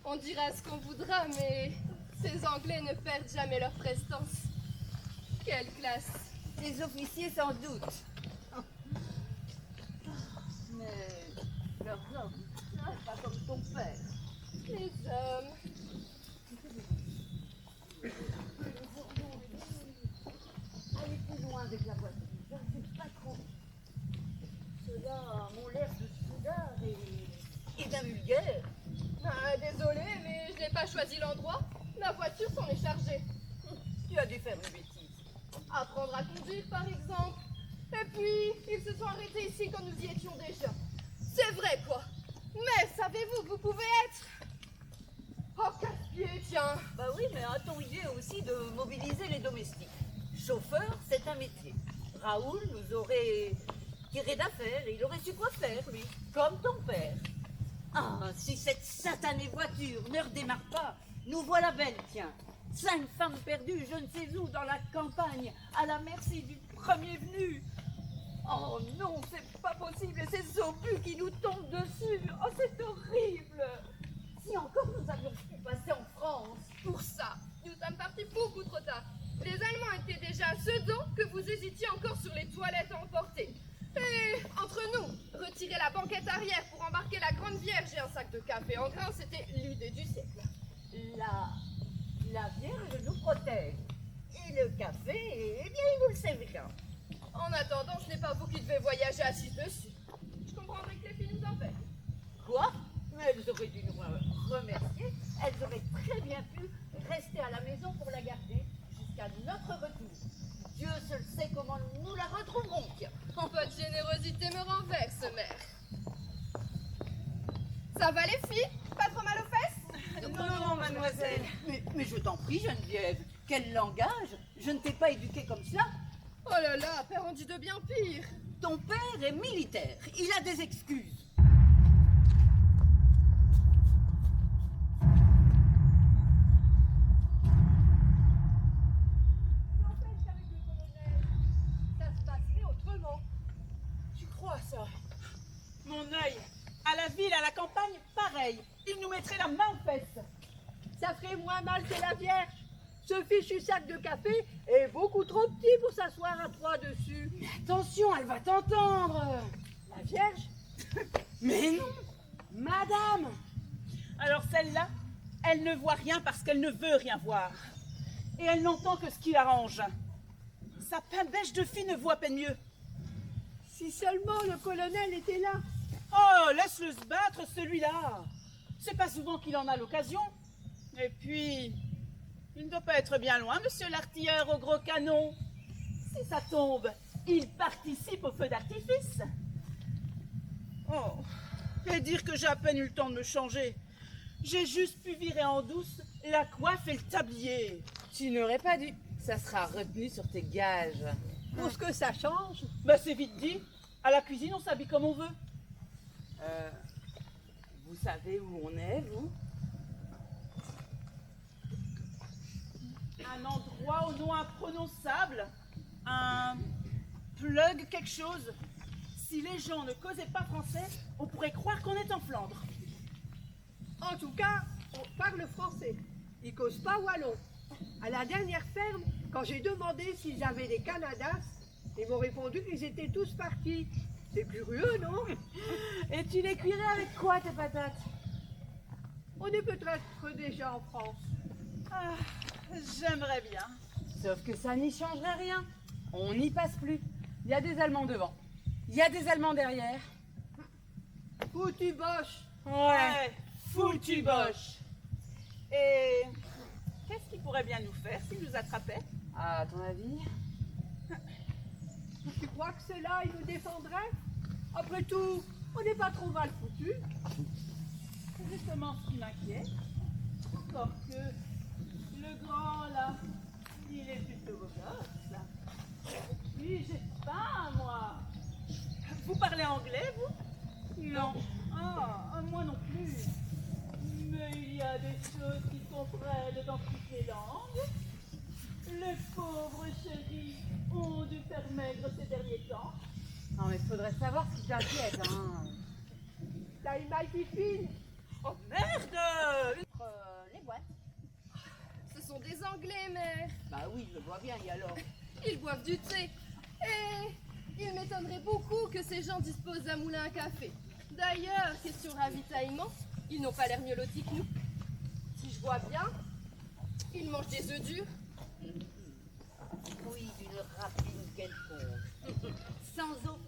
On dira ce qu'on voudra, mais ces Anglais ne perdent jamais leur prestance. Quelle classe! Les officiers sans doute. Mais leurs hommes, pas comme ton père. Les hommes. Allez plus loin avec la voiture, je ne sais pas trop. Ceux-là ont l'air de soudards et d'un vulgaire. Ah, désolé, mais je n'ai pas choisi l'endroit. La voiture s'en est chargée. Tu as dû faire une bêtise. Apprendre à conduire, par exemple. Et puis, ils se sont arrêtés ici quand nous y étions déjà. C'est vrai, quoi. Mais savez-vous que vous pouvez être... Oh, casse-pied, tiens. Bah oui, mais a-t-on idée aussi de mobiliser les domestiques? Chauffeur, c'est un métier. Raoul nous aurait tiré d'affaire et il aurait su quoi faire, lui, comme ton père. Ah, si cette satanée voiture ne redémarre pas, nous voilà belles, tiens. 5 femmes perdues, je ne sais où, dans la campagne, à la merci du premier venu. Oh non, c'est pas possible, et ces obus qui nous tombent dessus. Oh, c'est horrible. Si encore nous avions pu passer en France. Pour ça, nous sommes partis beaucoup trop tard. Les Allemands étaient déjà à Sedan que vous hésitiez encore sur les toilettes à emporter. Et entre nous, retirer la banquette arrière pour embarquer la Grande Vierge et un sac de café en grains, c'était l'idée du siècle. La Vierge nous protège. Et le café, eh bien, il nous le servira. En attendant, ce n'est pas vous qui devez voyager assis dessus. Je comprendrais que les filles nous en payent. Quoi? Elles auraient dû nous remercier. Elles auraient très bien pu rester à la maison pour la garder jusqu'à notre retour. Dieu seul sait comment nous la retrouverons, tiens. Votre générosité me renverse, mère. Ça va les filles? Pas trop mal aux fesses? Non, mademoiselle. Mais je t'en prie, Geneviève. Quel langage? Je ne t'ai pas éduquée comme cela. Oh là là, père, on dit de bien pire. Ton père est militaire. Il a des excuses. N'empêche qu'avec le colonel, ça se passerait autrement. Tu crois ça? Mon œil, à la ville, à la campagne, pareil. Il nous mettrait la main aux fesses. Ça ferait moins mal que la Vierge. Ce fichu sac de café est beaucoup trop petit pour s'asseoir à 3 dessus. Attention, elle va t'entendre. La Vierge? Mais non, madame. Alors celle-là, elle ne voit rien parce qu'elle ne veut rien voir. Et elle n'entend que ce qui l'arrange. Sa pain-bêche de fille ne voit à peine mieux. Si seulement le colonel était là. Oh, laisse-le se battre, celui-là. C'est pas souvent qu'il en a l'occasion. Et puis, il ne doit pas être bien loin, monsieur l'artilleur au gros canon. Si ça tombe, il participe au feu d'artifice. Oh, et dire que j'ai à peine eu le temps de me changer. J'ai juste pu virer en douce la coiffe et le tablier. Tu n'aurais pas dû. Ça sera retenu sur tes gages. Pour ce que ça change. Ben c'est vite dit. À la cuisine, on s'habille comme on veut. Vous savez où on est, vous? Un endroit au nom imprononçable. Un plug quelque chose. Si les gens ne causaient pas français, on pourrait croire qu'on est en Flandre. En tout cas, on parle français. Ils causent pas wallon. À la dernière ferme, quand j'ai demandé s'ils avaient des Canadas, ils m'ont répondu qu'ils étaient tous partis. C'est curieux, non? Et tu les cuirais avec quoi, tes patates? On est peut-être déjà en France. Ah, j'aimerais bien. Sauf que ça n'y changerait rien. On n'y passe plus. Il y a des Allemands devant. Il y a des Allemands derrière. Foutu boche. Ouais, foutu boche. Et qu'est-ce qu'il pourrait bien nous faire s'il nous attrapait? À ton avis? Tu crois que ceux-là, ils nous défendraient? Après tout, on n'est pas trop mal foutus. C'est justement ce qui m'inquiète. Encore que le grand là, il est plutôt beau gosse. Et puis j'ai faim, moi. Vous parlez anglais, vous? Non. Ah, moi non plus. Mais il y a des choses qui sont vraies dans toutes les langues. Les pauvres chéris ont dû faire maigre ces derniers temps. Non, mais faudrait savoir ce qui t'inquiète, hein. T'as une maille qui fine. Oh merde! Oh Anglais, mère. Bah oui, je vois bien, et alors? Ils boivent du thé. Et il m'étonnerait beaucoup que ces gens disposent d'un moulin à café. D'ailleurs, question ravitaillement, ils n'ont pas l'air mieux lotis que nous. Si je vois bien, ils mangent des œufs durs. Oui, d'une rapine quelconque. Sans eau